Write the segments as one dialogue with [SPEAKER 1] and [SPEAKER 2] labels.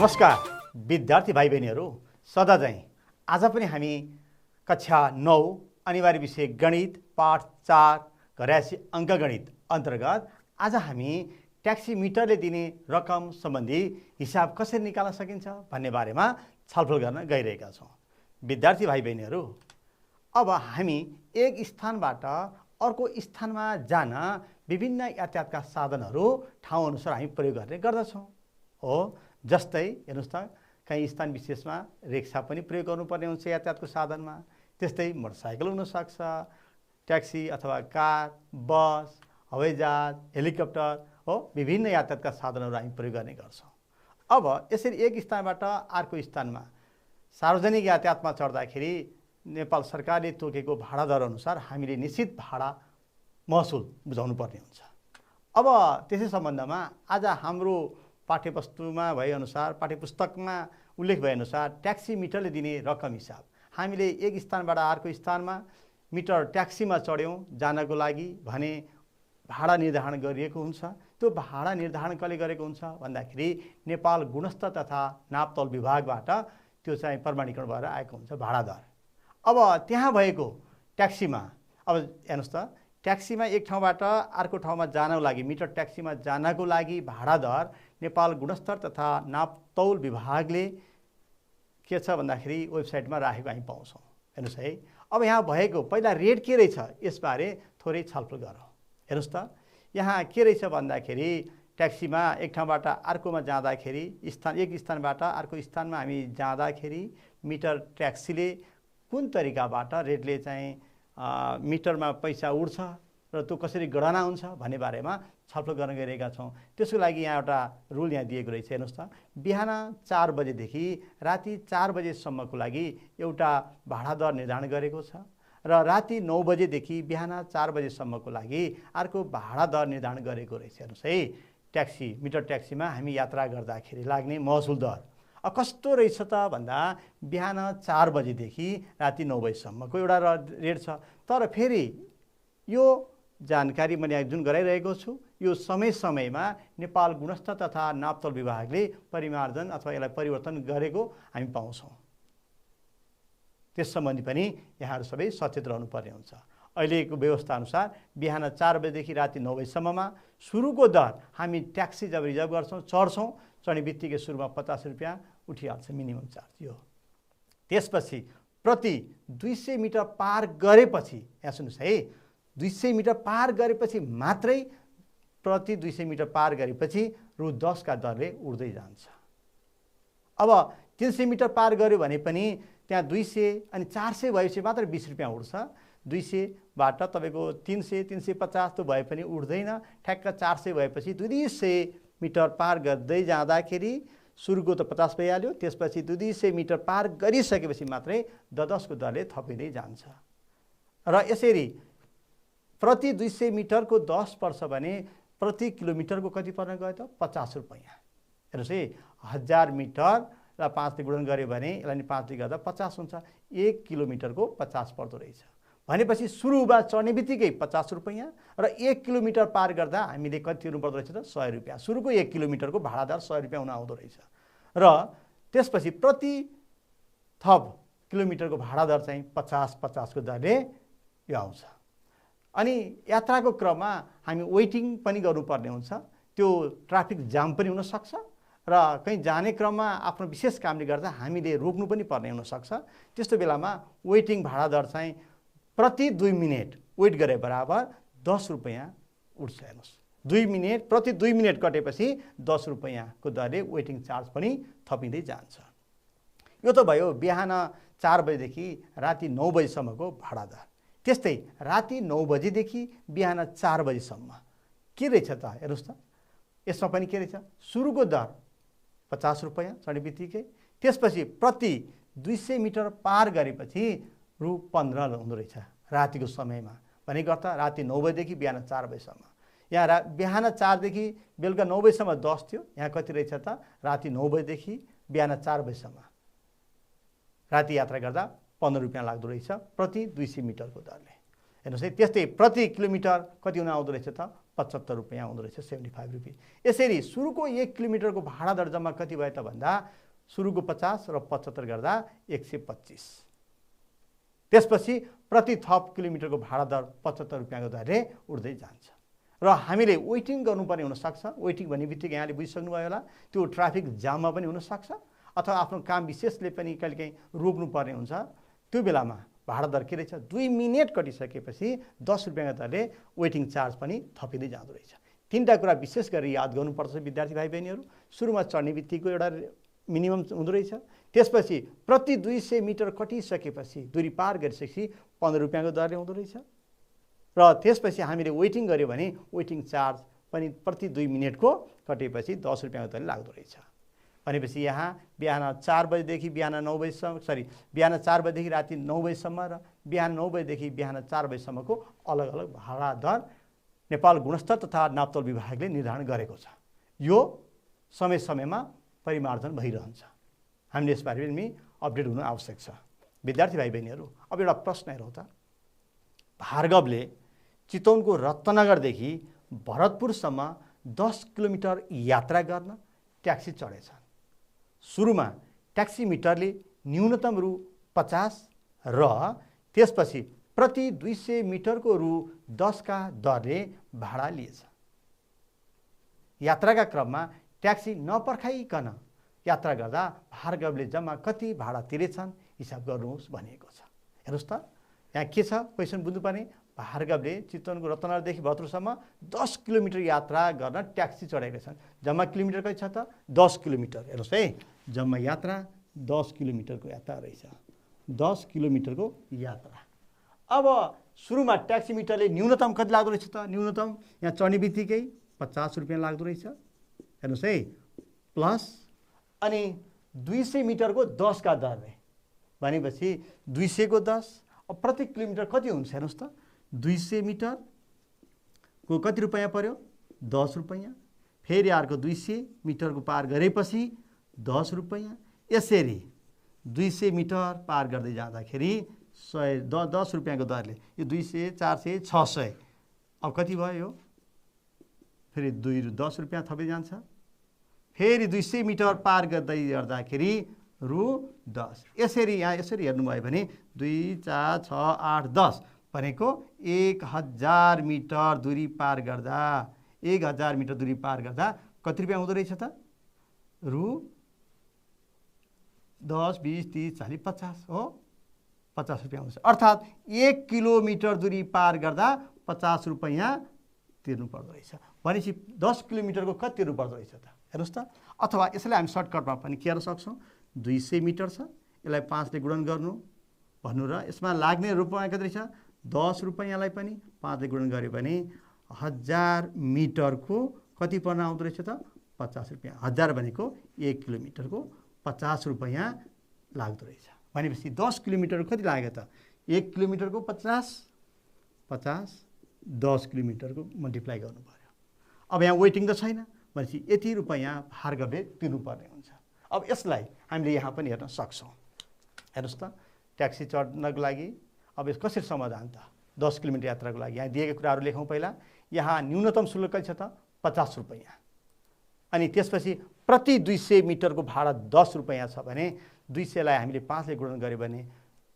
[SPEAKER 1] नमस्कार विद्यार्थी भाइ बहिनीहरू, सदा झैं आज पनि हामी कक्षा 9 अनिवार्य विषय गणित पाठ 4 घरायसी अङ्कगणित अन्तर्गत आज हामी ट्याक्सीमिटरले दिने रकम सम्बन्धी हिसाब कसरी निकाल्न सकिन्छ भन्ने बारेमा छलफल गर्न गइरहेका छौँ। विद्यार्थी भाइ बहिनीहरू, अब हामी एक स्थानबाट अर्को स्थानमा जान विभिन्न यातायातका साधनहरू ठाउँ अनुसार हामी प्रयोग गर्ने गर्दछौँ। हो, जस्तै हेर्नुस् त, कहीँ स्थान विशेषमा रिक्सा पनि प्रयोग गर्नुपर्ने हुन्छ यातायातको साधनमा। त्यस्तै मोटरसाइकल हुनसक्छ, ट्याक्सी अथवा कार, बस, हवाईजहाज, हेलिकप्टर, हो, विभिन्न यातायातका साधनहरू हामी प्रयोग गर्ने गर्छौँ। अब यसरी एक स्थानबाट अर्को स्थानमा सार्वजनिक यातायातमा चढ्दाखेरि नेपाल सरकारले तोकेको भाडा दर अनुसार हामीले निश्चित भाडा महसुल बुझाउनु पर्ने हुन्छ। अब त्यसै सम्बन्धमा आज हाम्रो पाठ्यवस्तुमा भएअनुसार, पाठ्यपुस्तकमा उल्लेख भएअनुसार ट्याक्सीमिटरले दिने रकम हिसाब हामीले एक स्थानबाट अर्को स्थानमा मिटर ट्याक्सीमा चढ्यौँ जानको लागि भने भाडा निर्धारण गरिएको हुन्छ। त्यो भाडा निर्धारण कसले गरेको हुन्छ भन्दाखेरि नेपाल गुणस्तर तथा नापतोल विभागबाट त्यो चाहिँ प्रमाणीकरण भएर आएको हुन्छ भाडा दर। अब त्यहाँ भएको ट्याक्सीमा, अब हेर्नुहोस् त, ट्याक्सीमा एक ठाउँबाट अर्को ठाउँमा जानको लागि मिटर ट्याक्सीमा जानको लागि भाडा दर नेपाल गुणस्तर तथा नापतौल विभागले के छ भन्दाखेरि वेबसाइटमा राखेको हामी पाउँछौँ। हेर्नुहोस् है, अब यहाँ भएको पहिला रेट के रहेछ यसबारे थोरै छलफल गरौँ। हेर्नुहोस् त, यहाँ के रहेछ भन्दाखेरि ट्याक्सीमा एक ठाउँबाट अर्कोमा जाँदाखेरि एक स्थानबाट अर्को स्थानमा हामी जाँदाखेरि मिटर ट्याक्सीले कुन तरिकाबाट रेटले चाहिँ मिटरमा पैसा उठ्छ र त्यो कसरी गणना हुन्छ भन्ने बारेमा छलफल गर्न गइरहेका छौँ। त्यसको लागि यहाँ एउटा रुल यहाँ दिएको रहेछ। हेर्नुहोस् त, बिहान 4 बजेदेखि राति 4 बजेसम्मको लागि एउटा भाडा दर निर्धारण गरेको छ र राति 9 बजेदेखि बिहान 4 बजेसम्मको लागि अर्को भाडा दर निर्धारण गरेको रहेछ। हेर्नुहोस् है, ट्याक्सी मिटर ट्याक्सीमा हामी यात्रा गर्दाखेरि लाग्ने महसुल दर कस्तो रहेछ त भन्दा बिहान 4 बजेदेखि राति 9 बजेसम्मको एउटा रेट छ। तर फेरि यो जानकारी मैले जुन गराइरहेको छु यो समय समयमा नेपाल गुणस्तर तथा नापतोल विभागले परिमार्जन अथवा यसलाई परिवर्तन गरेको हामी पाउँछौँ। त्यस सम्बन्धी पनि यहाँहरू सबै सचेत रहनुपर्ने हुन्छ। अहिलेको व्यवस्था अनुसार बिहान 4 बजेदेखि राति 9 बजेसम्ममा सुरुको दर हामी ट्याक्सी जब रिजर्भ गर्छौँ, चढ्छौँ, चढ्ने बित्तिकै सुरुमा 50 रुपियाँ उठिहाल्छ मिनिमम चार्ज यो। त्यसपछि प्रति 200 मिटर पार गरेपछि, यहाँ सुन्नुहोस् है, 200 मिटर पार गरेपछि मात्रै प्रति 200 मिटर पार गरेपछि रु 10 का दरले उठ्दै जान्छ। अब 300 मिटर पार गर्यो भने पनि त्यहाँ 200 अनि 400 भएपछि मात्र 20 रुपियाँ उठ्छ। 200बाट तपाईँको 300, 350 त भए पनि उठ्दैन। ठ्याक्क 400 भएपछि 200 मिटर पार गर्दै जाँदाखेरि सुरुको त 50 भइहाल्यो, त्यसपछि 200 मिटर पार गरिसकेपछि मात्रै 10 को दरले थपिँदै जान्छ। र यसरी प्रति 200 मिटरको 10 पर्छ भने प्रति किलोमिटरको कति पर्न गयो त 50 रुपियाँ। हेर्नुहोस् है, 1000 मिटर र 5 ले गुणन गऱ्यो भने यसलाई 5 ले गर्दा 50 हुन्छ। 1 किलोमिटरको 50 पर्दो रहेछ भनेपछि सुरुमा चढ्ने बित्तिकै 50 रुपियाँ र 1 किलोमिटर पार गर्दा हामीले कति तिर्नुपर्दो रहेछ त 100 रुपियाँ। सुरुको 1 किलोमिटरको भाडा दर 100 रुपियाँ हुन आउँदो रहेछ र त्यसपछि प्रति थप किलोमिटरको भाडा दर चाहिँ 50 को दरले यो आउँछ। अनि यात्राको क्रममा हामी वेटिङ पनि गर्नुपर्ने हुन्छ। त्यो ट्राफिक जाम पनि हुनसक्छ र कहीँ जाने क्रममा आफ्नो विशेष कामले गर्दा हामीले रोक्नु पनि पर्ने हुनसक्छ। त्यस्तो बेलामा वेटिङ भाडा दर चाहिँ प्रति 2 मिनट वेट गरे बराबर 10 रुपियाँ उठ्छ। हेर्नुहोस्, 2 मिनट प्रति 2 मिनट कटेपछि 10 रुपियाँको दरले वेटिङ चार्ज पनि थपिँदै जान्छ। यो त भयो बिहान 4 बजेदेखि राति 9 बजेसम्मको भाडा दर। त्यस्तै राति 9 बजेदेखि बिहान 4 बजेसम्म के रहेछ त हेर्नुहोस् त, यसमा पनि के रहेछ, सुरुको दर 50 रुपियाँ चढ्ने बित्तिकै, त्यसपछि प्रति 200 मिटर पार गरेपछि रु 15 हुँदो रहेछ रातिको समयमा। भनेको अर्थ राति 9 बजेदेखि बिहान 4 बजेसम्म। यहाँ बिहान 4 देखि बेलुका 9 बजेसम्म 10 थियो, यहाँ कति रहेछ त राति 9 बजेदेखि बिहान 4 बजेसम्म राति यात्रा गर्दा 15 रुपियाँ लाग्दो रहेछ प्रति 200 मिटरको दरले। हेर्नुहोस् है। त्यस्तै प्रति किलोमिटर कति हुन आउँदो रहेछ त 75 रुपियाँ आउँदो रहेछ, 75 रुपियाँ। यसरी सुरुको 1 किलोमिटरको भाडा दर जम्मा कति भयो त भन्दा सुरुको 50 र 75 गर्दा 125। त्यसपछि प्रति थप किलोमिटरको भाडा दर 75 रुपियाँको दरले उठ्दै जान्छ। र हामीले वेटिङ गर्नुपर्ने हुनसक्छ। वेटिङ भन्ने बित्तिकै यहाँले बुझिसक्नुभयो होला, त्यो ट्राफिक जाममा पनि हुनसक्छ अथवा आफ्नो काम विशेषले पनि कहिलेकाहीँ रोक्नुपर्ने हुन्छ। त्यो बेलामा भाडा दर के रहेछ, 2 मिनेट कटिसकेपछि 10 रुपियाँको दरले वेटिङ चार्ज पनि थपिँदै जाँदो रहेछ। तीनटा कुरा विशेष गरेर याद गर्नुपर्छ विद्यार्थी भाइ बहिनीहरू। सुरुमा चढ्ने बित्तिकै एउटा मिनिमम हुँदो रहेछ। त्यसपछि प्रति 200 मिटर कटिसकेपछि, दूरी पार गरिसकेपछि 15 रुपियाँको दरले हुँदो रहेछ। र त्यसपछि हामीले वेटिङ गऱ्यो भने वेटिङ चार्ज पनि प्रति 2 मिनेटको कटेपछि 10 रुपियाँको दरले लाग्दो रहेछ। भनेपछि यहाँ बिहान 4 बजेदेखि बिहान 9 बजेसम्म, बिहान 4 बजेदेखि राति 9 बजेसम्म र बिहान 9 बजेदेखि बिहान 4 बजेसम्मको अलग अलग भाडा दर नेपाल गुणस्तर तथा नापतोल विभागले निर्धारण गरेको छ। यो समय समयमा परिमार्जन भइरहन्छ। हामीले यसबारे पनि अपडेट हुनु आवश्यक छ। विद्यार्थी भाइ बहिनीहरू, अब एउटा प्रश्न हेरौँ त। भार्गवले चितवनको रत्नगरदेखि भरतपुरसम्म 10 किलोमिटर यात्रा गर्न ट्याक्सी चढेछन्। सुरुमा ट्याक्सी मिटरले न्यूनतम रु 50 र त्यसपछि प्रति 200 मिटरको रु 10 का दरले भाडा लिएछ। यात्राका क्रममा ट्याक्सी नपर्खाइकन यात्रा गर्दा भार्गवले जम्मा कति भाडा तिरेछन् हिसाब गर्नुहोस् भनिएको छ। हेर्नुहोस् त, यहाँ के छ क्वेसन बुझ्नुपर्ने। भार्गवले चितवनको रत्नगरदेखि भरतपुरसम्म 10 किलोमिटर यात्रा गर्न ट्याक्सी चढेका छन्। जम्मा किलोमिटर कति छ त 10 किलोमिटर। हेर्नुहोस् है, जम्मा यात्रा 10 किलोमिटरको यात्रा रहेछ। 10 किलोमिटरको यात्रा। अब सुरुमा ट्याक्सी मिटरले न्यूनतम कति लाग्दो रहेछ त, न्यूनतम यहाँ चढ्ने बित्तिकै 50 रुपियाँ लाग्दो रहेछ। हेर्नुहोस् है, प्लस अनि 200 मिटरको 10 का दरले भनेपछि 200 को 10। अब प्रति किलोमिटर कति हुन्छ हेर्नुहोस् त, 200 मिटरको कति रुपियाँ पर्यो 10 रुपियाँ। फेरि अर्को 200 मिटरको पार गरेपछि 10 रुपियाँ। यसरी 200 मिटर पार गर्दै जाँदाखेरि 10 रुपियाँको दरले यो 200, 400, 600 अब कति भयो यो, फेरि 10 रुपियाँ थप्दै जान्छ। फेरि 200 मिटर पार गर्दै गर्दाखेरि रु 10। यसरी यहाँ यसरी हेर्नुभयो भने 2, 4, 6, 8, 10 भनेको 1000 मिटर दूरी पार गर्दा 1000 मिटर दूरी पार गर्दा कति रुपियाँ हुँदो रहेछ त, रु 10, 20, 30, 40, 50 हो, 50 रुपियाँ हुन्छ। अर्थात् 1 किलोमिटर दूरी पार गर्दा 50 रुपियाँ तिर्नु पर्दो रहेछ। भनेपछि 10 किलोमिटरको कति तिर्नु पर्दो रहेछ त, हेर्नुहोस् त। अथवा यसलाई हामी सर्टकटमा पनि के गर्न सक्छौँ, 200 मिटर छ, यसलाई 5 ले गुणन गर्नु भन्नु र यसमा लाग्ने रुपियाँ कति रहेछ 10 रुपियाँलाई पनि 5 ले गुणन गऱ्यो भने 1000 मिटरको कति पर्न आउँदो रहेछ त 50 रुपियाँ। 1000 भनेको 1 किलोमिटरको 50 रुपियाँ लाग्दो रहेछ। भनेपछि 10 किलोमिटर कति लाग्यो त, 1 किलोमिटरको 50, 10 किलोमिटरको मल्टिप्लाई गर्नु पर्यो। अब यहाँ वेटिङ त छैन भनेपछि यति रुपियाँ भार्गवले तिर्नुपर्ने हुन्छ। अब यसलाई हामीले यहाँ पनि हेर्न सक्छौँ। हेर्नुहोस् त, ट्याक्सी चढ्नको लागि अब यस कसरी समाधान त, 10 किलोमिटर यात्राको लागि यहाँ दिएका कुराहरू लेखौँ। पहिला यहाँ न्यूनतम शुल्क कति छ त 50 रुपियाँ। अनि त्यसपछि प्रति 200 मिटरको भाडा 10 रुपियाँ छ भने 200लाई हामीले 5 ले गुणन गऱ्यो भने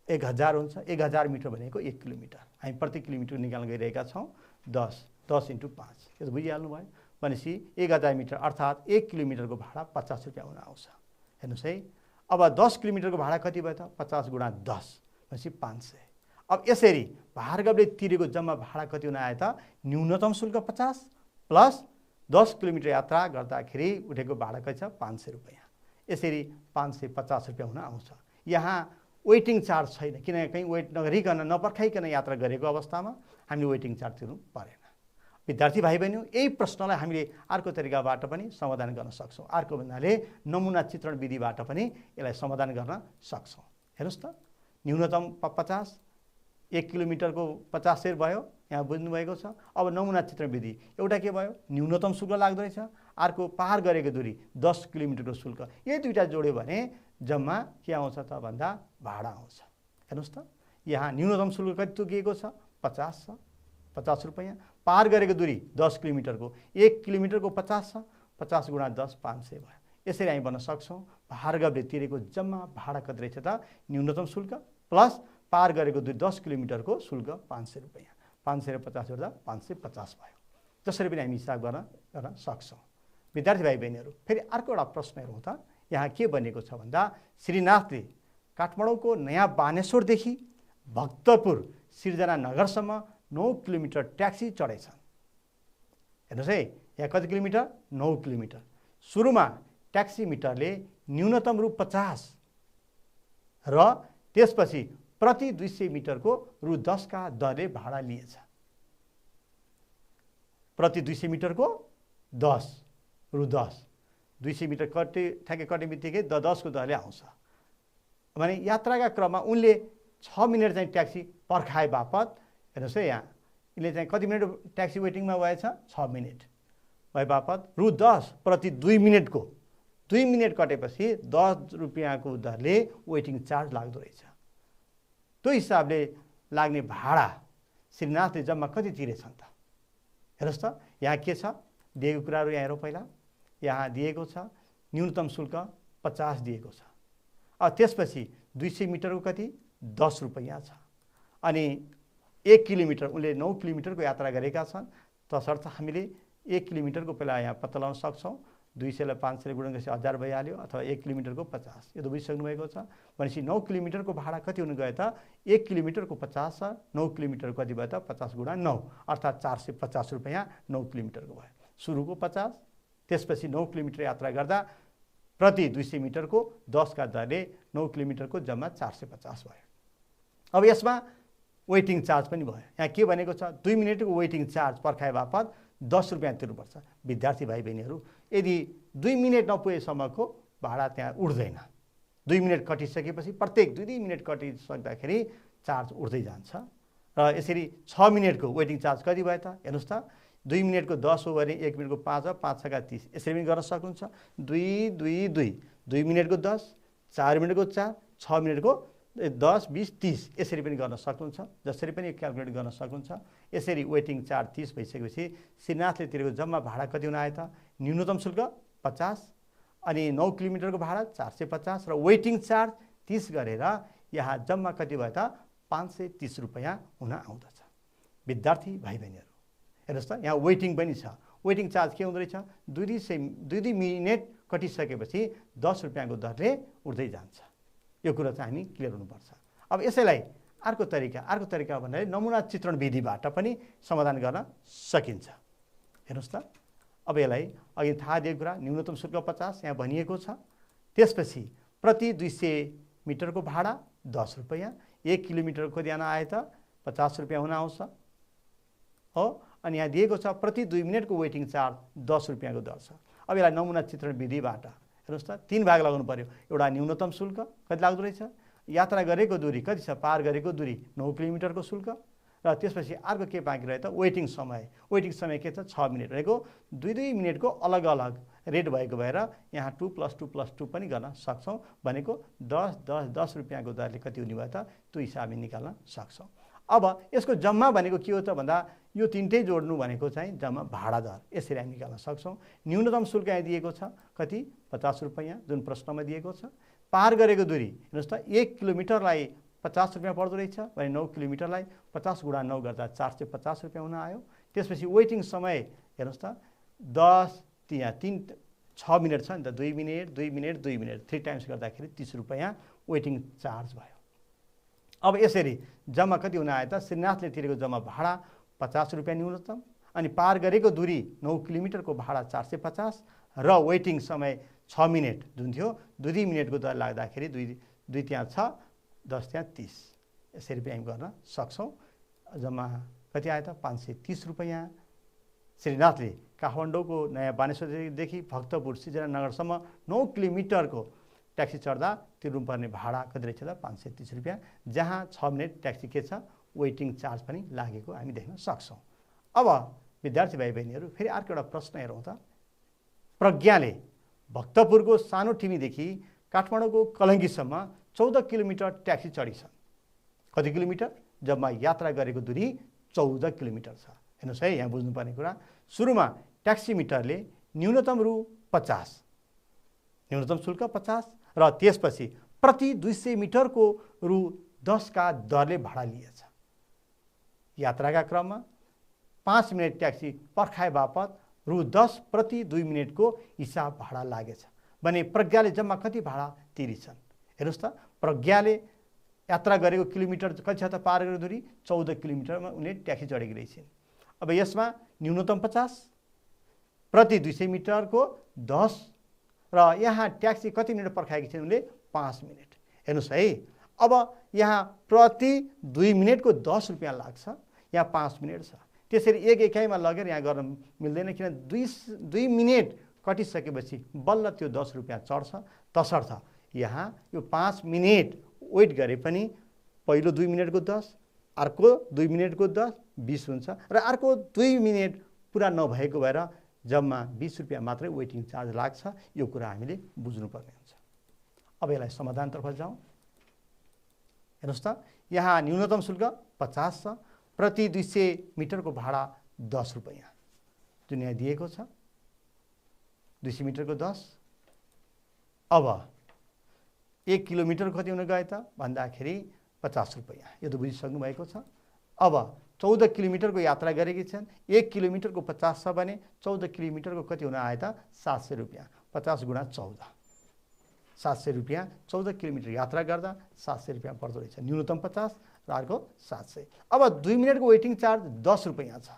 [SPEAKER 1] 1000 हुन्छ। 1000 मिटर भनेको 1 किलोमिटर। हामी प्रति किलोमिटर निकाल्न गइरहेका छौँ। 10 × 5 यो बुझिहाल्नु भयो। भनेपछि 1000 मिटर अर्थात् 1 किलोमिटरको भाडा 50 रुपियाँ हुन आउँछ। हेर्नुहोस् है, अब 10 किलोमिटरको भाडा कति भयो त 50 × 10 भनेपछि 500। अब यसरी भार्गवले तिरेको जम्मा भाडा कति हुन आयो त, न्यूनतम शुल्क 50 प्लस 10 किलोमिटर यात्रा गर्दाखेरि उठेको भाडा कति छ 500 रुपियाँ। यसरी 550 रुपियाँ हुन आउँछ। यहाँ वेटिङ चार्ज छैन, किनकि कहीँ वेट नगरिकन नपर्खाइकन यात्रा गरेको अवस्थामा हामीले वेटिङ चार्ज तिर्नु परेन। विद्यार्थी भाइ बहिनी, यही प्रश्नलाई हामीले अर्को तरिकाबाट पनि समाधान गर्न सक्छौँ। अर्को भन्नाले नमुना चित्रण विधिबाट पनि यसलाई समाधान गर्न सक्छौँ। हेर्नुहोस् त, न्यूनतम 50, 1 किलोमिटरको 50 भयो, यहाँ बुझ्नुभएको छ। अब नमुना चित्रण विधि एउटा के भयो, न्यूनतम शुल्क लाग्दो रहेछ, अर्को पार गरेको दूरी 10 किलोमिटरको शुल्क। यही दुईवटा जोड्यो भने जम्मा के आउँछ त भन्दा भाडा आउँछ। हेर्नुहोस् त, यहाँ न्यूनतम शुल्क कति तोकिएको छ 50 छ, 50 रुपैयाँ। पार गरेको दूरी 10 किलोमिटरको 1 किलोमिटरको 50 छ, 50 गुणा 10 500 भयो। यसरी हामी भन्न सक्छौँ भार्गवले तिरेको जम्मा भाडा कति रहेछ त न्यूनतम शुल्क प्लस पार गरेको दूरी 10 किलोमिटरको शुल्क 500 रुपैयाँ। 500 र 50 जोड्दा 550 भयो। जसरी पनि हामी हिसाब गर्न सक्छौँ। विद्यार्थी भाइ बहिनीहरू, फेरि अर्को एउटा प्रश्न हेरौँ त। यहाँ के बनेको छ भन्दा श्रीनाथले काठमाडौँको नयाँ बानेश्वरदेखि भक्तपुर सिर्जना नगरसम्म 9 किलोमिटर ट्याक्सी चढेछन्। हेर्नुहोस् है, यहाँ कति किलोमिटर? 9 किलोमिटर। सुरुमा ट्याक्सी मिटरले न्यूनतम रु 50 र त्यसपछि प्रति 200 मिटरको रु 10 का दरले भाडा लिएछ। प्रति 200 मिटरको 10 रु 10, 200 मिटर कटे बित्तिकै 10 को दरले आउँछ। भने यात्राका क्रममा उनले 6 मिनट चाहिँ ट्याक्सी पर्खाए बापत, हेर्नुहोस् है, यहाँ यसले चाहिँ कति मिनट ट्याक्सी वेटिङमा भएछ? 6 मिनट भए बापत रु 10 प्रति 2 मिनटको 2 मिनट कटेपछि 10 रुपियाँको दरले वेटिङ चार्ज लाग्दो रहेछ। त्यो हिसाबले लाग्ने भाडा श्रीनाथले जम्मा कति तिरेछन् त? हेर्नुहोस् त, यहाँ के छ दिएको कुराहरू यहाँ हेरौँ। पहिला यहाँ दिएको छ न्यूनतम शुल्क 50 दिएको छ। अब त्यसपछि 200 मिटरको कति? 10 रुपैयाँ छ। अनि 1 किलोमिटर उनले 9 किलोमिटरको यात्रा गरेका छन्। तसर्थ हामीले 1 किलोमिटरको पहिला यहाँ पत्ता लगाउन सक्छौँ। 200 लाई 500 ले गुणन गरेपछि 1000 भइहाल्यो, अथवा 1 किलोमिटरको 50। यो त बुझिसक्नु भएको छ। भनेपछि 9 किलोमिटरको भाडा कति हुन गयो त? 1 किलोमिटरको 50 छ, 9 किलोमिटर कति भयो त? 50 गुणा 9 अर्थात् 450 रुपैयाँ 9 किलोमिटरको भयो। सुरुको 50, त्यसपछि 9 किलोमिटर यात्रा गर्दा प्रति 200 मिटरको 10 का दरले 9 किलोमिटरको जम्मा 450 भयो। अब यसमा वेटिङ चार्ज पनि भयो। यहाँ के भनेको छ? 2 मिनटको वेटिङ चार्ज पर्खाए बापत 10 रुपैयाँ तिर्नुपर्छ। विद्यार्थी भाइ बहिनीहरू, यदि 2 मिनट नपुगेसम्मको भाडा त्यहाँ उठ्दैन। 2 मिनट कटिसकेपछि प्रत्येक 2 मिनट कटिसक्दाखेरि चार्ज उठ्दै जान्छ। र यसरी 6 मिनटको वेटिङ चार्ज कति भयो त? हेर्नुहोस् त, 2 मिनटको 10 हो भने 1 मिनटको 5 हो, 5 छका 30। यसरी पनि गर्न सक्नुहुन्छ। 2 2 2 2 मिनटको 10, 4 मिनटको 4, 6 मिनटको 10 20 30 यसरी पनि गर्न सक्नुहुन्छ। जसरी पनि क्यालकुलेट गर्न सक्नुहुन्छ। यसरी वेटिङ चार्ज 30 भइसकेपछि श्रीनाथले तिरेको जम्मा भाडा कति हुन आयो त? न्यूनतम शुल्क 50, अनि 9 किलोमिटरको भाडा 450 र वेटिङ चार्ज 30 गरेर यहाँ जम्मा कति भयो त? 530 रुपैयाँ हुन आउँदछ। विद्यार्थी भाइ बहिनीहरू, हेर्नुहोस् त, यहाँ वेटिङ पनि छ। वेटिङ चार्ज के हुँदो रहेछ? 2 मिनट कटिसकेपछि 10 रुपियाँको दरले उठ्दै जान्छ। यो कुरा चाहिँ हामी क्लियर हुनुपर्छ। अब यसैलाई अर्को तरिका भन्नाले नमुना चित्रण विधिबाट पनि समाधान गर्न सकिन्छ। हेर्नुहोस् त, अब यसलाई अघि थाहा दिएको कुरा न्यूनतम शुल्क 50 यहाँ भनिएको छ। त्यसपछि प्रति 200 मिटरको भाडा 10 रुपैयाँ, 1 किलोमिटरको कति आयो त? 50 रुपैयाँ हुन आउँछ हो। अनि यहाँ दिएको छ प्रति 2 मिनटको वेटिङ चार्ज 10 रुपैयाँको दर छ। अब यसलाई नमुना चित्रण विधिबाट हेर्नुहोस् त, 3 भाग लगाउनु पर्यो। एउटा न्यूनतम शुल्क कति लाग्दो रहेछ, यात्रा गरेको दूरी कति छ, पार गरेको दूरी 9 किलोमिटरको शुल्क, र त्यसपछि अर्को के बाँकी रह्यो त? वेटिङ समय। वेटिङ समय के छ? 6 मिनट रहेको। 2 मिनटको अलग अलग रेट भएको भएर यहाँ 2 + 2 + 2 पनि गर्न सक्छौँ। भनेको 10 रुपियाँको दरले कति हुने भयो त? त्यो हिसाबले निकाल्न सक्छौँ। अब यसको जम्मा भनेको के हो त भन्दा यो तीनटै जोड्नु भनेको चाहिँ जम्मा भाडा दर। यसरी हामी निकाल्न सक्छौँ। न्यूनतम शुल्क यहाँ दिएको छ कति? 50 रुपैयाँ जुन प्रश्नमा दिएको छ। पार गरेको दूरी हेर्नुहोस् त, 1 किलोमिटरलाई 50 रुपैयाँ पर्दो रहेछ भने 9 किलोमिटरलाई 50 गुणा 9 गर्दा 450 रुपैयाँ हुन आयो। त्यसपछि वेटिङ समय हेर्नुहोस् त, 6 मिनट छ नि त, 2 मिनट 2 मिनट 2 मिनट 3 टाइम्स गर्दाखेरि 30 रुपैयाँ वेटिङ चार्ज भयो। अब यसरी जम्मा कति हुन आयो त? श्रीनाथले तिरेको जम्मा भाडा 50 रुपैयाँ न्यूनतम, अनि पार गरेको दूरी 9 किलोमिटरको भाडा 450 र वेटिङ समय 6 मिनट जुन थियो 2 मिनटको दर लाग्दाखेरि 2 त्यहाँ छ, 10 त्यहाँ 30। यसरी पनि हामी गर्न सक्छौँ। जम्मा कति आयो त? 530 रुपैयाँ। श्रीनाथले काठमाडौँको नयाँ बानेश्वरदेखि भक्तपुर सिर्जना नगरसम्म 9 किलोमिटरको ट्याक्सी चढ्दा तिर्नुपर्ने भाडा कति रहेछ त? 530 रुपैयाँ, जहाँ 6 मिनट ट्याक्सी के छ? वेटिङ चार्ज पनि लागेको हामी देख्न सक्छौँ। अब विद्यार्थी भाइ बहिनीहरू, फेरि अर्को एउटा प्रश्न हेरौँ त। प्रज्ञाले भक्तपुरको सानो टिमीदेखि काठमाडौँको कलङ्गीसम्म 14 किलोमिटर ट्याक्सी चढिछन्। कति किलोमिटर? जम्मा यात्रा गरेको दूरी 14 किलोमिटर छ। हेर्नुहोस् है, यहाँ बुझ्नुपर्ने कुरा, सुरुमा ट्याक्सीमिटरले न्यूनतम रु 50 न्यूनतम शुल्क 50 र त्यसपछि प्रति 200 मिटरको रु 10 का दरले भाडा लिएछ। यात्राका क्रममा 5 मिनट ट्याक्सी पर्खाए बापत रु 10 प्रति 2 मिनटको हिसाब भाडा लागेछ भने प्रज्ञाले जम्मा कति भाडा तिरिछन्? हेर्नुहोस् त, प्रज्ञाले यात्रा गरेको किलोमिटर कति छ त? पार गरेको दूरी 14 किलोमिटरमा उनले ट्याक्सी चढेकी रहेछन्। अब यसमा न्यूनतम 50 प्रति 200 मिटरको 10 र यहाँ ट्याक्सी कति मिनट पर्खाएकी छिन् उनले? 5 मिनट। हेर्नुहोस् है, अब यहाँ प्रति 2 मिनटको 10 रुपियाँ लाग्छ, यहाँ 5 मिनट छ। त्यसरी एक एकाइमा लगेर यहाँ गर्न मिल्दैन, किन 2 मिनट कटिसकेपछि बल्ल त्यो 10 रुपियाँ चढ्छ। तसर्थ यहाँ यो 5 मिनट वेट गरे पनि पहिलो 2 मिनटको 10, अर्को 2 मिनटको 10 20 हुन्छ र अर्को 2 मिनट पुरा नभएको भएर जम्मा 20 रुपियाँ मात्रै वेटिङ चार्ज लाग्छ। यो कुरा हामीले बुझ्नुपर्ने हुन्छ। अब यसलाई समाधानतर्फ जाउँ। हेर्नुहोस् त, यहाँ न्यूनतम शुल्क 50 छ, प्रति 200 मिटरको भाडा 10 रुपियाँ जुन यहाँ दिएको छ, 200 मिटरको 10। अब 1 किलोमिटर कति हुन गए त भन्दाखेरि 50 रुपियाँ, यो त बुझिसक्नु भएको छ। अब 14 किलोमिटरको यात्रा गरेकी छन्, 1 किलोमिटरको 50 छ भने 14 किलोमिटरको कति हुन आयो त? 700 रुपियाँ। 50 गुणा 14, 700 रुपियाँ। 14 किलोमिटर यात्रा गर्दा 700 रुपियाँ पर्दो रहेछ। न्यूनतम 50 र अर्को 700। अब 2 मिनटको वेटिङ चार्ज 10 रुपियाँ छ।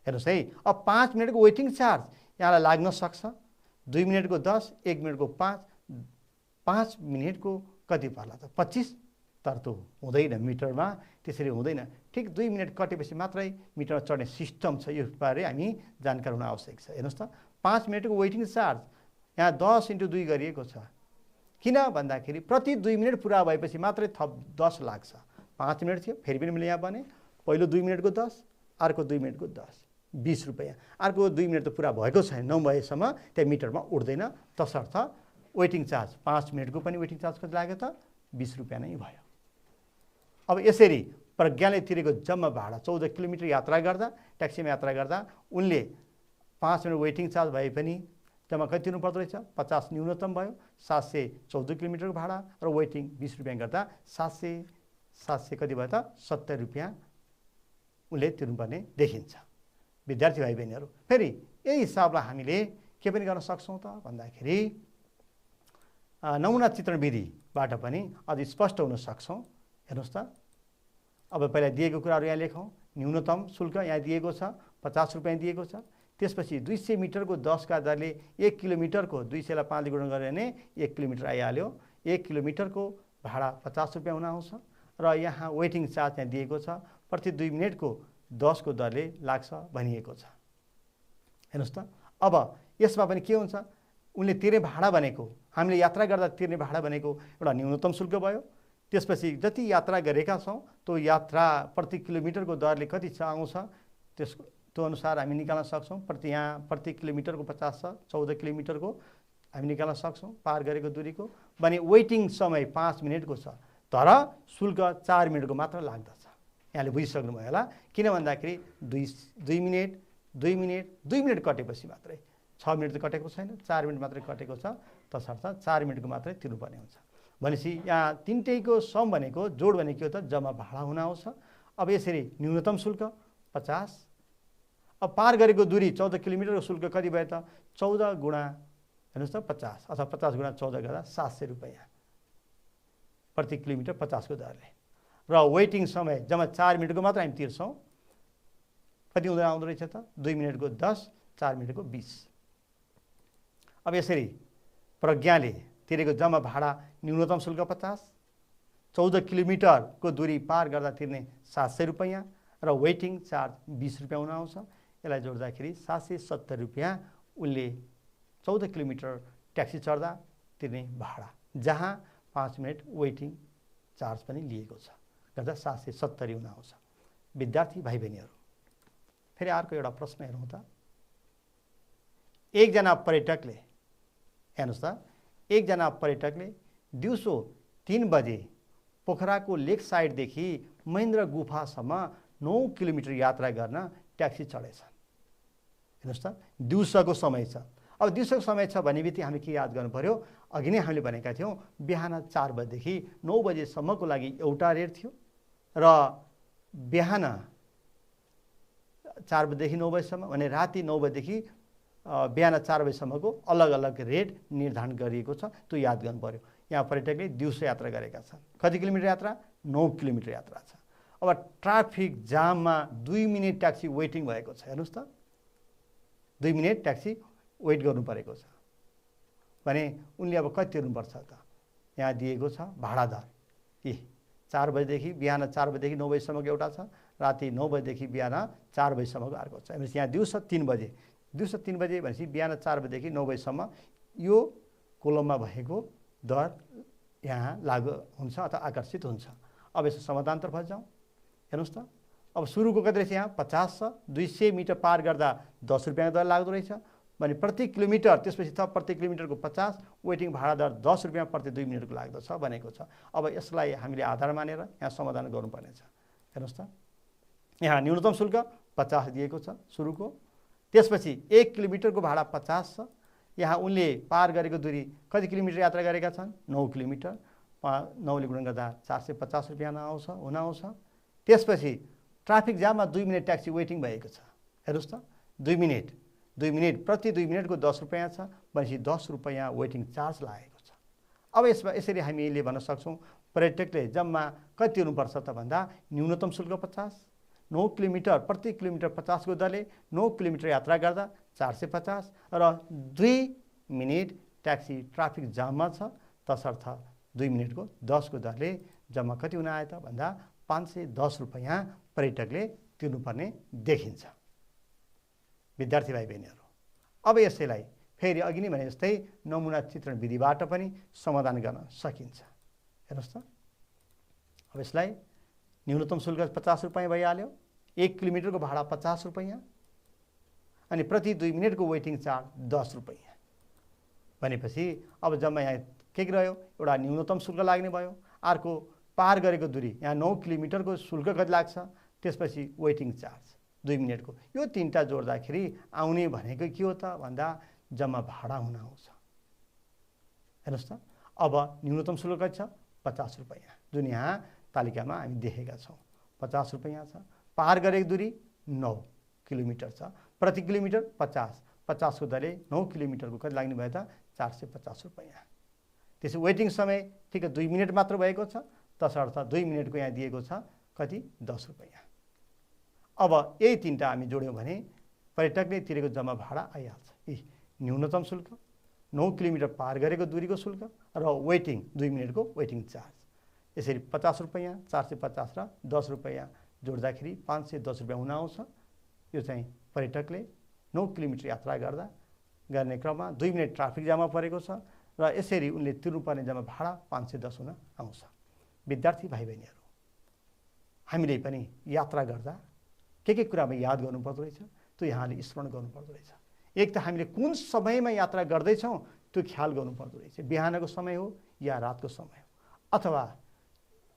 [SPEAKER 1] हेर्नुहोस् है, अब 5 मिनटको वेटिङ चार्ज यहाँलाई लाग्न सक्छ। 2 मिनटको 10, 1 मिनटको 5, 5 मिनटको कति पर्ला त? 25। तर त हुँदैन मिटरमा, त्यसरी हुँदैन। ठिक 2 मिनट कटेपछि मात्रै मिटरमा चढ्ने सिस्टम छ, यो बारे हामी जानकार हुन आवश्यक छ। हेर्नुहोस् त, 5 मिनटको वेटिङ चार्ज यहाँ 10 × 2 गरिएको छ। किन भन्दाखेरि प्रति 2 मिनट पुरा भएपछि मात्रै थप 10 लाग्छ। 5 मिनट थियो, फेरि पनि मैले यहाँ भने पहिलो 2 मिनटको 10, अर्को 2 मिनटको 10, 20 रुपियाँ। अर्को 2 मिनट त पुरा भएको छैन, नभएसम्म त्यहाँ मिटरमा उठ्दैन। तसर्थ वेटिङ चार्ज 5 मिनटको पनि वेटिङ चार्ज कति लाग्यो त? 20 रुपियाँ नै भयो। अब यसरी प्रज्ञाले तिरेको जम्मा भाडा 14 किलोमिटर यात्रा गर्दा, ट्याक्सीमा यात्रा गर्दा उनले 5 मिनट वेटिङ चार्ज भए पनि जम्मा कति तिर्नु पर्दो रहेछ? 50 न्यूनतम भयो, 714 किलोमिटरको भाडा र वेटिङ 20 रुपियाँ गर्दा 700 कति भयो त? 70 रुपियाँ उनले तिर्नुपर्ने देखिन्छ। विद्यार्थी भाइ बहिनीहरू, फेरि यही हिसाबलाई हामीले के पनि गर्न सक्छौँ त भन्दाखेरि नमुना चित्रण विधिबाट पनि अझ स्पष्ट हुन सक्छौँ। हेर्नुहोस् त, अब पहिला दिएको कुराहरू यहाँ लेखौँ। न्यूनतम शुल्क यहाँ दिएको छ, 50 रुपियाँ दिएको छ। त्यसपछि 200 मिटरको 10 का दरले 1 किलोमिटरको 200 लाई 5 ले गुणा गऱ्यो भने 1 किलोमिटर आइहाल्यो। 1 किलोमिटरको भाडा 50 रुपियाँ हुन आउँछ र यहाँ वेटिङ चार्ज यहाँ दिएको छ, प्रति 2 मिनटको 10 को दरले लाग्छ भनिएको छ। हेर्नुहोस् त, अब यसमा पनि के हुन्छ? उनले तिर्ने भाडा भनेको, हामीले यात्रा गर्दा तिर्ने भाडा भनेको एउटा न्यूनतम शुल्क भयो। त्यसपछि जति यात्रा गरेका छौँ त्यो यात्रा प्रति किलोमिटरको दरले कति छ आउँछ, त्यो अनुसार हामी निकाल्न सक्छौँ। प्रति किलोमिटरको 50 छ, 14 किलोमिटरको हामी निकाल्न सक्छौँ पार गरेको दूरीको। भने वेटिङ समय 5 मिनटको छ, तर शुल्क 4 मिनटको मात्र लाग्दछ। यहाँले बुझिसक्नुभयो होला। किन भन्दाखेरि 2 मिनट कटेपछि मात्रै, 6 मिनट त कटेको छैन, 4 मिनट मात्रै कटेको छ। तसर्थ 4 मिनटको मात्रै तिर्नुपर्ने हुन्छ। भनेपछि यहाँ तिनटैको सम भनेको, जोड भनेको त जम्मा भाडा हुन आउँछ। अब यसरी न्यूनतम शुल्क 50, अब पार गरेको दूरी 14 किलोमिटरको शुल्क कति भयो त? 14 गुणा, हेर्नुहोस् त, 50 अथवा 50 गुणा 14 गर्दा 700 रुपियाँ प्रति किलोमिटर 50 को दरले। र वेटिङ समय जम्मा 4 मिनटको मात्र हामी तिर्छौँ। कति हुँदै आउँदो रहेछ त? 2 मिनटको 10, 4 मिनटको 20। अब यसरी प्रज्ञाले तिरेको जम्मा भाडा न्यूनतम शुल्क 50, 14 किलोमिटरको दूरी पार गर्दा तिर्ने 700 रुपियाँ र वेटिङ चार्ज 20 रुपियाँ हुन आउँछ। यसलाई जोड्दाखेरि 770 रुपियाँ उनले 14 किलोमिटर ट्याक्सी चढ्दा तिर्ने भाडा, जहाँ 5 मिनट वेटिङ चार्ज पनि लिएको छ, गर्दा 770 हुन आउँछ। विद्यार्थी भाइ बहिनीहरू, फेरि अर्को एउटा प्रश्न हेरौँ त। एकजना पर्यटकले, हेर्नुहोस् त, एकजना पर्यटकले दिउँसो 3 बजे पोखराको लेक साइडदेखि महेन्द्र गुफासम्म 9 किलोमिटर यात्रा गर्न ट्याक्सी चढेछन्। हेर्नुहोस् त, दिउँसोको समय छ। अब दिउँसोको समय छ भने बित्तिकै हामीले के याद गर्नु पर्यो, अघि नै हामीले भनेका थियौँ बिहान 4 बजेदेखि 9 बजेसम्मको लागि एउटा रेट थियो र बिहान 4 बजेदेखि 9 बजेसम्म भने राति 9 बजेदेखि बिहान 4 बजेसम्मको अलग अलग रेट निर्धारण गरिएको छ। त्यो याद गर्नु पर्यो। यहाँ पर्यटकले दिउँसो यात्रा गरेका छन्। कति किलोमिटर यात्रा? 9 किलोमिटर यात्रा छ। अब ट्राफिक जाममा 2 मिनट ट्याक्सी वेटिङ भएको छ। हेर्नुहोस् त, 2 मिनट ट्याक्सी वेट गर्नु परेको छ भने उनले अब कति तिर्नुपर्छ त? यहाँ दिएको छ भाडा दर। 4 बजेदेखि बिहान 4 बजेदेखि 9 बजेसम्मको एउटा छ, राति 9 बजेदेखि बिहान 4 बजेसम्मको अर्को छ। भनेपछि यहाँ दिउँसो 3 बजे भनेपछि बिहान 4 बजेदेखि 9 बजेसम्म यो कोलममा भएको दर यहाँ लागू हुन्छ अथवा आकर्षित हुन्छ। अब यसो समाधानतर्फ जाउँ। हेर्नुहोस् त, अब सुरुको कति रहेछ? यहाँ 50 छ। 200 मिटर पार गर्दा 10 रुपियाँको दर लाग्दो रहेछ भने प्रति किलोमिटर, त्यसपछि थप प्रति किलोमिटरको 50, वेटिङ भाडा दर 10 रुपियाँ प्रति 2 मिनटको लाग्दछ भनेको छ। अब यसलाई हामीले आधार मानेर यहाँ समाधान गर्नुपर्ने छ। हेर्नुहोस् त, यहाँ न्यूनतम शुल्क 50 दिएको छ सुरुको, त्यसपछि 1 किलोमिटरको भाडा 50 छ। यहाँ उनले पार गरेको दूरी कति किलोमिटर यात्रा गरेका छन्? 9 किलोमिटर। 9ले गुणन गर्दा 450 रुपियाँ हुन आउँछ। त्यसपछि ट्राफिक जाममा 2 मिनट ट्याक्सी वेटिङ भएको छ। हेर्नुहोस् त, 2 मिनट प्रति 2 मिनटको 10 रुपियाँ छ भनेपछि 10 रुपियाँ वेटिङ चार्ज लागेको छ। अब यसरी हामीले भन्न सक्छौँ पर्यटकले जम्मा कति तिर्नुपर्छ त भन्दा न्यूनतम शुल्क 50, 9 किलोमिटर प्रति किलोमिटर 50 को दरले 9 किलोमिटर यात्रा गर्दा 450 र 2 मिनट ट्याक्सी ट्राफिक जाममा छ तसर्थ 2 मिनटको 10 को दरले जम्मा कति हुन आयो त भन्दा 510 रुपियाँ पर्यटकले तिर्नुपर्ने देखिन्छ। विद्यार्थी भाइ बहिनीहरू, अब यसैलाई फेरि अघि नै भने जस्तै नमुना चित्रण विधिबाट पनि समाधान गर्न सकिन्छ। हेर्नुहोस् त, अब यसलाई न्यूनतम शुल्क 50 रुपियाँ भइहाल्यो, 1 किलोमिटरको भाडा 50 रुपियाँ अनि प्रति 2 मिनटको वेटिङ चार्ज 10 रुपियाँ भनेपछि अब जम्मा यहाँ के रह्यो? एउटा न्यूनतम शुल्क लाग्ने भयो, अर्को पार गरेको दूरी यहाँ 9 किलोमिटरको शुल्क कति लाग्छ, त्यसपछि वेटिङ चार्ज 2 मिनटको, यो तीनटा जोड्दाखेरि आउने भनेको के हो त भन्दा जम्मा भाडा हुन आउँछ। हेर्नुहोस् त, अब न्यूनतम शुल्क कति छ? 50 रुपियाँ, जुन यहाँ तालिकामा हामी देखेका छौँ 50 रुपियाँ छ। पार गरेको दूरी 9 किलोमिटर छ, प्रति किलोमिटर 50 को दरले 9 किलोमिटरको कति लाग्ने भयो त 450 रुपियाँ। त्यसै वेटिङ समय ठिक 2 मिनट मात्र भएको छ तसर्थ 2 मिनटको यहाँ दिएको छ कति 10 रुपियाँ। अब यही तीनटा हामी जोड्यौँ भने पर्यटकले तिरेको जम्मा भाडा आइहाल्छ। न्यूनतम शुल्क, 9 किलोमिटर पार गरेको दूरीको शुल्क र वेटिङ 2 मिनटको वेटिङ चार्ज। यसरी 50 रुपियाँ, 450 र 10 रुपियाँ जोड्दाखेरि 510 रुपियाँ हुन आउँछ। यो चाहिँ पर्यटकले 9 किलोमिटर यात्रा गर्ने क्रममा 2 मिनट ट्राफिक जाममा परेको छ र यसरी उनले तिर्नुपर्ने जम्मा भाडा 510 हुन आउँछ। विद्यार्थी भाइ बहिनीहरू, हामीले पनि यात्रा गर्दा के कुरामा याद गर्नुपर्दो रहेछ त्यो यहाँले स्मरण गर्नुपर्दो रहेछ। एक त हामीले कुन समयमा यात्रा गर्दैछौँ त्यो ख्याल गर्नुपर्दो रहेछ। बिहानको समय हो या रातको समय हो, अथवा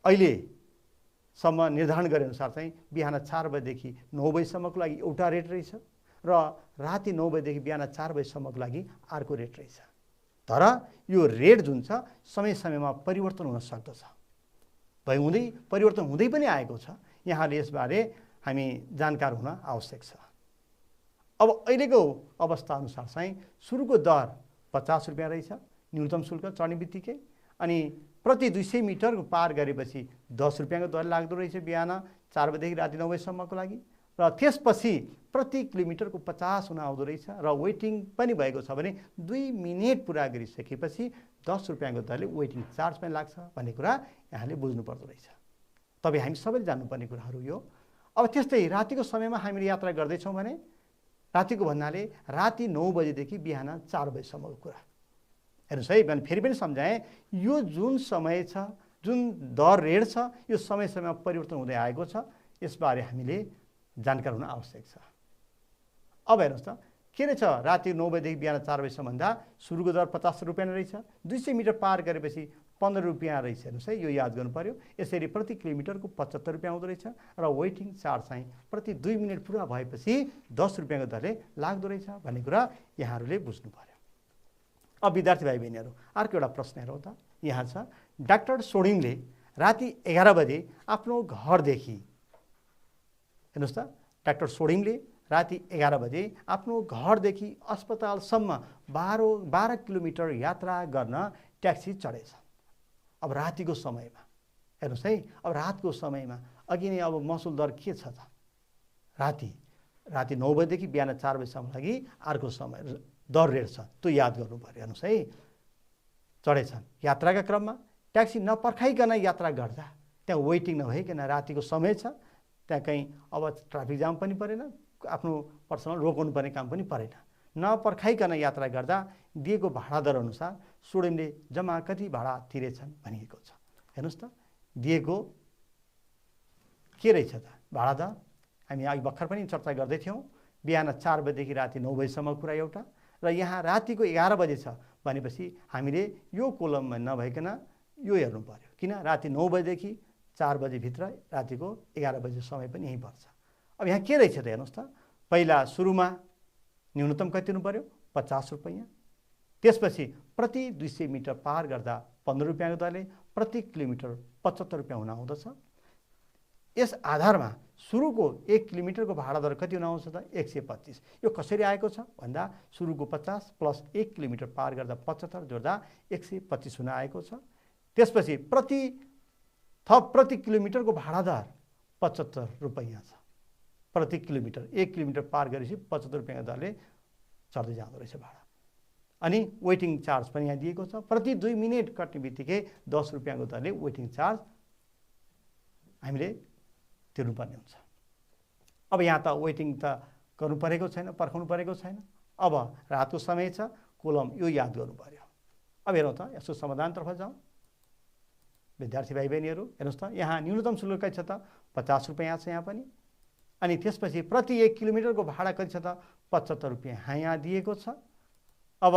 [SPEAKER 1] अहिलेसम्म निर्धारण गरे अनुसार चाहिँ बिहान 4 बजेदेखि 9 बजेसम्मको लागि एउटा रेट रहेछ र राति 9 बजेदेखि बिहान 4 बजेसम्मको लागि अर्को रेट रहेछ। तर यो रेट जुन छ समय समयमा परिवर्तन हुन सक्दछ, परिवर्तन हुँदै पनि आएको छ। यहाँले यसबारे हामी जानकार हुन आवश्यक छ। अब अहिलेको अवस्था अनुसार चाहिँ सुरुको दर 50 रुपियाँ रहेछ न्यूनतम शुल्क चढ्ने बित्तिकै, अनि प्रति 200 मिटर पार गरेपछि 10 रुपियाँको दर लाग्दो रहेछ बिहान 4 बजेदेखि राति 9 बजेसम्मको लागि र त्यसपछि प्रति किलोमिटरको 50 हुन आउँदो रहेछ र वेटिङ पनि भएको छ भने 2 मिनट पुरा गरिसकेपछि 10 रुपियाँको दरले वेटिङ चार्ज पनि लाग्छ भन्ने कुरा यहाँले बुझ्नुपर्दो रहेछ। तपाईँ हामी सबैले जान्नुपर्ने कुराहरू यो। अब त्यस्तै रातिको समयमा हामीले यात्रा गर्दैछौँ भने रातिको भन्नाले राति 9 बजेदेखि बिहान 4 बजेसम्मको कुरा। हेर्नुहोस् है, मैले फेरि पनि सम्झाएँ, यो जुन समय छ, जुन दर रेट छ, यो समय समयमा परिवर्तन हुँदै आएको छ। यसबारे हामीले जानकार हुन आवश्यक छ। अब हेर्नुहोस् त के रहेछ, राति 9 बजेदेखि बिहान 4 बजेसम्म भन्दा सुरुको दर 50 रुपियाँ रहेछ, 200 मिटर पार गरेपछि 15 रुपियाँ रहेछ। हेर्नुहोस् है, यो याद गर्नु पर्यो। यसरी प्रति किलोमिटरको 75 रुपियाँ आउँदो रहेछ र वेटिङ चार्ज चाहिँ प्रति 2 मिनट पुरा भएपछि 10 रुपियाँको दरले लाग्दो रहेछ भन्ने कुरा यहाँहरूले बुझ्नु पर्यो। अब विद्यार्थी भाइ बहिनीहरू, अर्को एउटा प्रश्न हेरौँ त। यहाँ छ, डाक्टर सोडिङले राति 11 बजे आफ्नो घरदेखि, हेर्नुहोस् त, डाक्टर सोडिङले राति 11 बजे आफ्नो घरदेखि अस्पतालसम्म 12 किलोमिटर यात्रा गर्न ट्याक्सी चढेछ। अब रातिको समयमा, हेर्नुहोस् है, अब रातको समयमा अघि नै अब महसुल दर के छ त? राति 9 बजेदेखि बिहान 4 बजीसम्म लागि अर्को समय दर रेट छ, त्यो याद गर्नु पर्यो। हेर्नुहोस् है, चढेछन्। यात्राका क्रममा ट्याक्सी नपर्खाइकन यात्रा गर्दा त्यहाँ वेटिङ नभइकन रातिको समय छ, त्यहाँ कहीँ अब ट्राफिक जाम पनि परेन, आफ्नो पर्सनल रोकाउनु पर्ने काम पनि परेन। नपर्खाइकन यात्रा गर्दा दिएको भाडा दर अनुसार सोडिङले जम्मा कति भाडा तिरेछन् भनिएको छ। हेर्नुहोस् त, दिएको के रहेछ त भाडा दर? हामी अघि भर्खर पनि चर्चा गर्दै थियौँ। बिहान 4 बजेदेखि राति 9 बजीसम्म कुरा एउटा, र यहाँ रातिको 11 बजे छ भनेपछि हामीले यो कोलममा नभइकन यो हेर्नु पर्यो। किन? राति 9 बजेदेखि 4 बजेभित्र रातिको 11 बजे समय पनि यहीँ पर्छ। अब यहाँ के रहेछ त हेर्नुहोस् त, पहिला सुरुमा न्यूनतम कति तिर्नु पर्यो? 50 रुपियाँ। त्यसपछि प्रति 200 मिटर पार गर्दा 15 रुपियाँको दरले प्रति किलोमिटर 75 रुपियाँ हुन आउँदछ। यस आधारमा सुरुको 1 किलोमिटरको भाडा दर कति हुन आउँछ त? 125। यो कसरी आएको छ भन्दा सुरुको 50 प्लस 1 किलोमिटर पार गर्दा 75 जोड्दा 125 हुन आएको छ। त्यसपछि प्रति किलोमिटरको भाडा दर 75 रुपियाँ छ। प्रति किलोमिटर 1 किलोमिटर पार गरेपछि 75 रुपियाँको दरले चढ्दै जाँदो रहेछ भाडा। अनि वेटिङ चार्ज पनि यहाँ दिएको छ। प्रति 2 मिनट कट्ने बित्तिकै 10 रुपियाँको दरले वेटिङ चार्ज हामीले तिर्नुपर्ने हुन्छ। अब यहाँ त वेटिङ त गर्नु परेको छैन, पर्खाउनु परेको छैन। अब रातको समय छ, कोलम यो याद गर्नु पर्यो। अब हेरौँ त, यसको समाधानतर्फ जाउँ। विद्यार्थी भाइ बहिनीहरू, हेर्नुहोस् त, यहाँ न्यूनतम शुल्क कति छ त? 50 रुपियाँ छ यहाँ पनि। अनि त्यसपछि प्रति 1 किलोमिटरको भाडा कति छ त? 75 रुपियाँ यहाँ दिएको छ। अब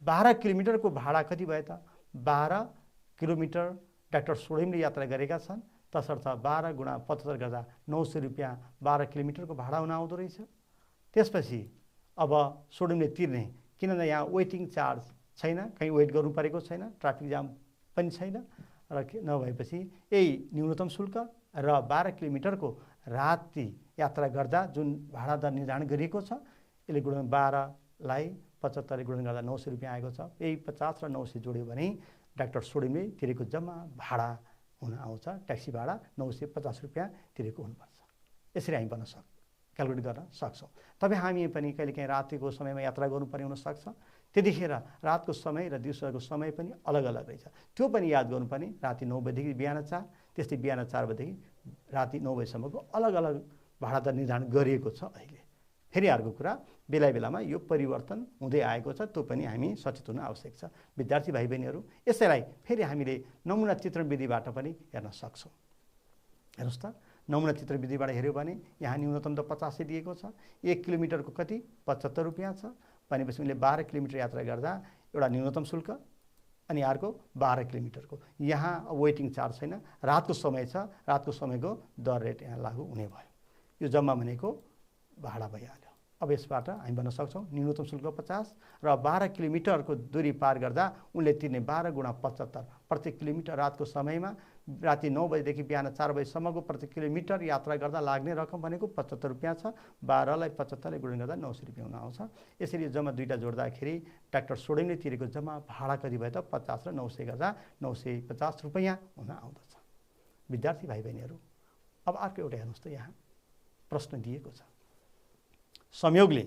[SPEAKER 1] 12 किलोमिटरको भाडा कति भयो त? 12 किलोमिटर डाक्टर सोडिङले यात्रा गरेका छन्, तसर्थ 12 गुणा 75 गर्दा 900 रुपियाँ 12 किलोमिटरको भाडा हुन आउँदो रहेछ। त्यसपछि अब सोडिङले तिर्ने, किनभने यहाँ वेटिङ चार्ज छैन, कहीँ वेट गर्नु परेको छैन, ट्राफिक जाम पनि छैन, र नभएपछि यही न्यूनतम शुल्क र 12 किलोमिटरको राति यात्रा गर्दा जुन भाडा दर निर्धारण गरिएको छ, यसले गुणन 12लाई 75ले गुणन गर्दा 900 रुपियाँ आएको छ। यही 50 र 900 जोड्यो भने डाक्टर सोडिङले तिरेको जम्मा भाडा हुन आउँछ, ट्याक्सी भाडा 950 रुपियाँ तिरेको हुनुपर्छ। यसरी हामी क्यालकुलेट गर्न सक्छौँ। तपाईँ हामी पनि कहिलेकाहीँ रातिको समयमा यात्रा गर्नुपर्ने हुनसक्छ, त्यतिखेर रातको समय र दिउँसोको समय पनि अलग अलग रहेछ। त्यो पनि याद गर्नुपर्ने। राति 9 बजेदेखि बिहान 4, त्यस्तै बिहान 4 बजेदेखि राति 9 बजीसम्मको अलग अलग भाडा दर निर्धारण गरिएको छ अहिले। फेरि अर्को कुरा, बेला बेलामा यो परिवर्तन हुँदै आएको छ, त्यो पनि हामी सचेत हुन आवश्यक छ। विद्यार्थी भाइ बहिनीहरू, यसैलाई फेरि हामीले नमुना चित्रण विधिबाट पनि हेर्न सक्छौँ। हेर्नुहोस् त, नमुना चित्रण विधिबाट हेऱ्यो भने यहाँ न्यूनतम त 50 दिएको छ, 1 किलोमिटरको कति? 75 रुपियाँ छ भनेपछि उनले 12 किलोमिटर यात्रा गर्दा एउटा न्यूनतम शुल्क, अनि अर्को 12 किलोमिटरको यहाँ वेटिङ चार्ज छैन, रातको समय छ, रातको समयको दर रेट यहाँ लागू हुने भयो। यो जम्मा भनेको भाडा भइहाल्यो। अब यसबाट हामी भन्न सक्छौँ न्यूनतम शुल्क 50 र 12 किलोमिटरको दूरी पार गर्दा उनले तिर्ने 12 गुणा 75 प्रति किलोमिटर रातको समयमा राति 9 बजेदेखि बिहान 4 बजीसम्मको प्रति किलोमिटर यात्रा गर्दा लाग्ने रकम भनेको 75 रुपियाँ छ। 12लाई 75ले गुणन गर्दा 900 रुपियाँ हुन आउँछ। यसरी जम्मा दुईटा जोड्दाखेरि डाक्टर सोडिङले तिरेको जम्मा भाडा कति भयो त? 50 र 900 गर्दा 950 रुपियाँ हुन आउँदछ। विद्यार्थी भाइ बहिनीहरू, अब अर्को एउटा हेर्नुहोस् त, यहाँ प्रश्न दिएको छ, संयोगले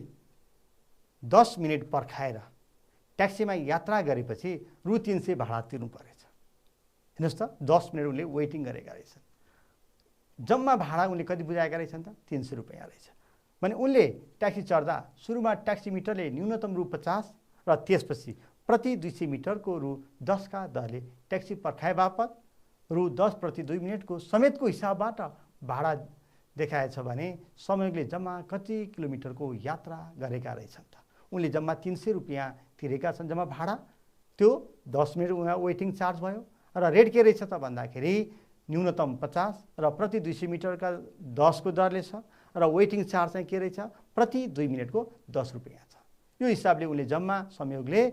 [SPEAKER 1] 10 मिनट पर्खाएर ट्याक्सीमा यात्रा गरेपछि रु 300 भाडा तिर्नु परेछ। हेर्नुहोस् त, 10 मिनट उनले वेटिङ गरेका रहेछन्, जम्मा भाडा उनले कति बुझाएका रहेछन् त? 300 रुपियाँ रहेछ। भने उनले ट्याक्सी चढ्दा सुरुमा ट्याक्सी मिटरले न्यूनतम रु 50 र त्यसपछि प्रति 200 मिटरको रु 10 का दरले ट्याक्सी पर्खाए बापत रु 10 प्रति 2 मिनटको समेतको हिसाबबाट भाडा देखाएछ भने संयोगले जम्मा कति किलोमिटरको यात्रा गरेका रहेछन् त? उनले जम्मा 300 रुपियाँ तिरेका छन् जम्मा भाडा। त्यो 10 मिनट उहाँ वेटिङ चार्ज भयो र रेट के रहेछ त भन्दाखेरि न्यूनतम 50 र प्रति 200 मिटरका 10 को दरले छ र वेटिङ चार्ज चाहिँ के रहेछ प्रति 2 मिनेटको 10 रुपैयाँ छ। यो हिसाबले उनले जम्मा संयोगले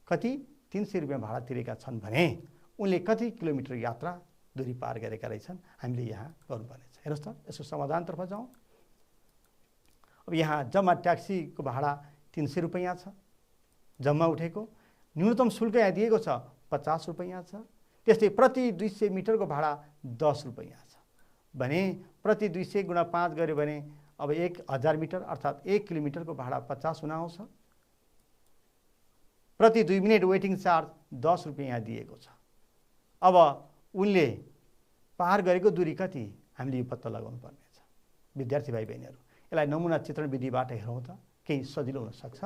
[SPEAKER 1] कति 300 रुपैयाँ भाडा तिरेका छन् भने उनले कति किलोमिटर यात्रा दूरी पार गरेका रहेछन् हामीले यहाँ गर्नुपर्ने छ। हेर्नुहोस् त यसको समाधानतर्फ जाउँ। अब यहाँ जम्मा ट्याक्सीको भाडा 300 रुपैयाँ छ जम्मा उठेको, न्यूनतम शुल्क यहाँ दिएको छ 50 रुपैयाँ छ, त्यस्तै प्रति 200 मिटरको भाडा 10 रुपैयाँ छ भने प्रति 200 गुणा 5 गर्यो भने अब 1000 मिटर अर्थात् 1 किलोमिटरको भाडा 50 हुन आउँछ। प्रति 2 मिनेट वेटिङ चार्ज 10 रुपैयाँ यहाँ दिएको छ। अब उनले पार गरेको दूरी कति हामीले यो पत्ता लगाउनु पर्ने छ। विद्यार्थी भाइ बहिनीहरू यसलाई नमुना चित्रण विधिबाट हेरौँ त केही सजिलो हुनसक्छ।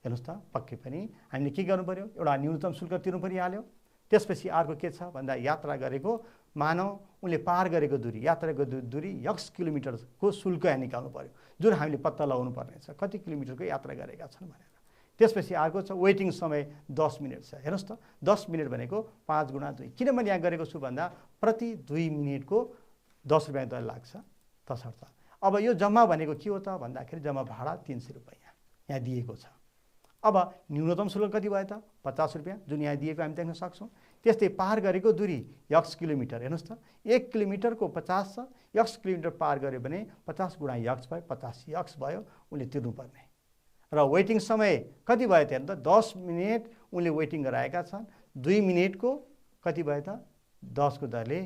[SPEAKER 1] हेर्नुहोस् त पक्कै पनि हामीले के गर्नु पर्यो, एउटा न्यूनतम शुल्क तिर्नु परिहाल्यो। त्यसपछि अर्को के छ भन्दा यात्रा गरेको मानव उनले पार गरेको दूरी यात्रा गरेको दूरी x किलोमिटरको शुल्क यहाँ निकाल्नु पर्यो जुन हामीले पत्ता लगाउनु पर्ने छ कति किलोमिटरको यात्रा गरेका छन् भनेर। त्यसपछि अर्को छ वेटिङ समय 10 मिनेट छ। हेर्नुहोस् त 10 मिनेट भनेको 5 गुणा 2। किन मैले यहाँ गरेको छु भन्दा प्रति 2 मिनेटको 10 रुपैयाँ दर लाग्छ तसर्थ। अब यो जम्मा भनेको के हो त भन्दाखेरि जम्मा भाडा 300 रुपैयाँ यहाँ दिएको छ। अब न्यूनतम शुल्क कति भयो त 50 रुपैयाँ जुन यहाँ दिएको हामी देख्न सक्छौँ। त्यस्तै पार गरेको दूरी x किलोमिटर। हेर्नुहोस् त 1 किलोमिटरको 50 छ, x किलोमिटर पार गर्यो भने 50 गुणा x भयो 85x भयो उनले तिर्नुपर्ने। र वेटिङ समय कति भयो त हेर्नु त 10 मिनेट उनले वेटिङ गराएका छन्। 2 मिनेटको कति भयो त 10 को दरले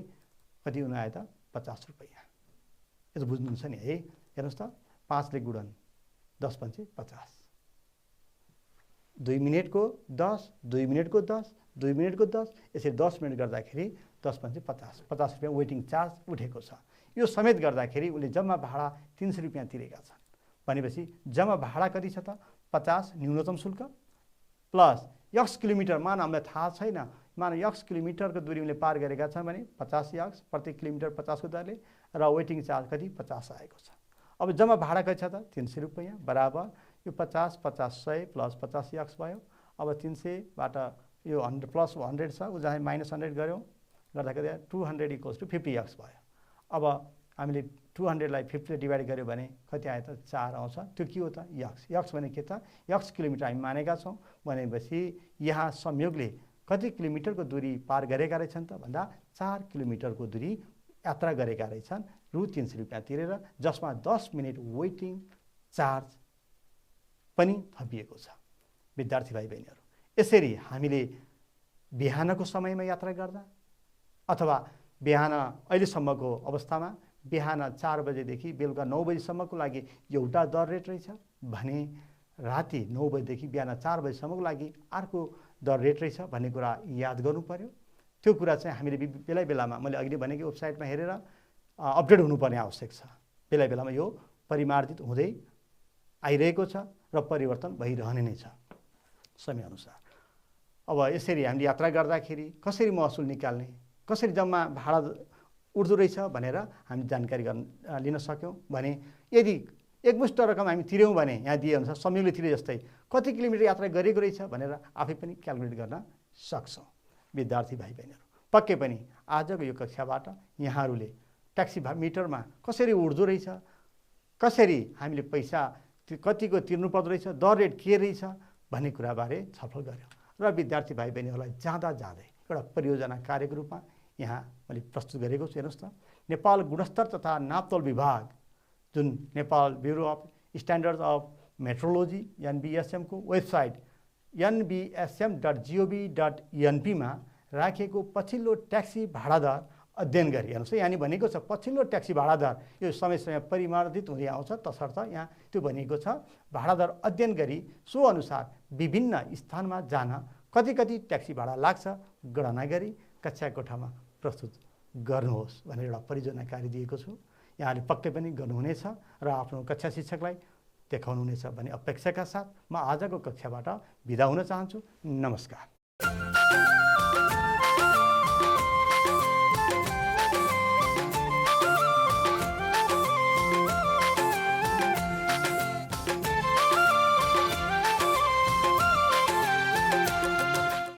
[SPEAKER 1] कति हुन आयो त 50 रुपैयाँ। यसो बुझ्नुहुन्छ नि है। हेर्नुहोस् त 5 ले गुणन 10 पंचे 50, 2 मिनेटको 10, 2 मिनेटको 10, 2 मिनेटको 10, यसरी 10 मिनेट गर्दाखेरि 10 पंचे 50, 50 रुपैयाँ वेटिङ चार्ज उठेको छ। यो समेत गर्दाखेरि उनले जम्मा भाडा 300 रुपैयाँ तिरेका छन् भनेपछि जम्मा भाडा कति छ त 50 न्यूनतम शुल्क प्लस x किलोमिटर मान हामीलाई थाहा छैन, मान x किलोमिटरको दूरी उनले पार गरेका छन् भने 50x प्रति किलोमिटर 50 को दरले र वेटिङ चार्ज कति 50 आएको छ। अब जम्मा भाडा कति छ त 300 रुपैयाँ बराबर यो 50 50 100 प्लस 50x भयो। अब 300 बाट यो 100 प्लस 100 छ उ जहाँ माइनस 100 गर्यौँ गर्दाखेरि 200 इक्वल्स टु 50x भयो। अब हामीले 200 लाई 50 ले डिभाइड गर्यो भने कति आयो त 4 आउँछ। त्यो के हो त x भने के त x किलोमिटर हामी मानेका छौँ भनेपछि यहाँ संयोगले कति किलोमिटरको दूरी पार गरेका रहेछन् त भन्दा 4 किलोमिटरको दूरी यात्रा गरेका रहेछन् रु 300 रुपैयाँ तिरेर, जसमा 10 मिनेट वेटिङ चार्ज पनि थपिएको छ। विद्यार्थी भाइ बहिनीहरू यसरी हामीले बिहानको समयमा यात्रा गर्दा अथवा बिहान अहिलेसम्मको अवस्थामा बिहान 4 बजेदेखि बेलुका 9 बजेसम्मको लागि एउटा दर रेट रहेछ भने राति 9 बजेदेखि बिहान 4 बजेसम्मको लागि अर्को दर रेट रहेछ भन्ने कुरा याद गर्नु पर्यो। त्यो कुरा चाहिँ हामीले बेला बेलामा मैले अघि भनेको वेबसाइटमा हेरेर अपडेट हुनुपर्ने आवश्यक छ। बेला बेलामा यो परिमार्जित हुँदै आइरहेको छ र परिवर्तन भइरहने नै छ समयअनुसार। अब यसरी हामीले यात्रा गर्दाखेरि कसरी महसुल निकाल्ने, कसरी जम्मा भाडा उठ्दो रहेछ भनेर हामी जानकारी लिन सक्यौँ भने यदि एकमुष्ट रकम हामी तिर्यौँ भने यहाँ दिएअनुसार संयोगले तिरे जस्तै कति किलोमिटर यात्रा गरेको रहेछ भनेर आफै पनि क्यालकुलेट गर्न सक्छौँ। विद्यार्थी भाइ बहिनीहरू पक्कै पनि आजको यो कक्षाबाट यहाँहरूले ट्याक्सी मिटरमा कसरी उठ्दो रहेछ, कसरी हामीले पैसा कतिको तिर्नु पर्दो रहेछ, दर रेट के रहेछ भन्ने कुराबारे छलफल गऱ्यौँ र विद्यार्थी भाइ बहिनीहरूलाई जाँदा जाँदै एउटा परियोजना कार्यको रूपमा यहाँ मैले प्रस्तुत गरेको छु। हेर्नुहोस् त नेपाल गुणस्तर तथा नापतोल विभाग जुन Nepal bureau of standards of metrology NBSM को वेबसाइट nbsm.gov.np मा राखेको पछिल्लो ट्याक्सी भाडा दर अध्ययन गरी। हेर्नुहोस् यहाँ भनेको छ पछिल्लो ट्याक्सी भाडा दर यो समय समय परिमार्जित हुँदै आउँछ तसर्थ यहाँ त्यो भनेको छ भाडा दर अध्ययन गरी सो अनुसार विभिन्न स्थानमा जान कति कति ट्याक्सी भाडा लाग्छ गणना गरी कक्षा कोठामा प्रस्तुत गर्नुहोस् भनेर एउटा परियोजना कार्य दिएको छु। यहाँले पक्कै पनि गर्नुहुनेछ र आफ्नो कक्षा शिक्षकलाई देखाउनुहुनेछ भन्ने अपेक्षाका साथ म आजको कक्षाबाट बिदा हुन चाहन्छु। नमस्कार।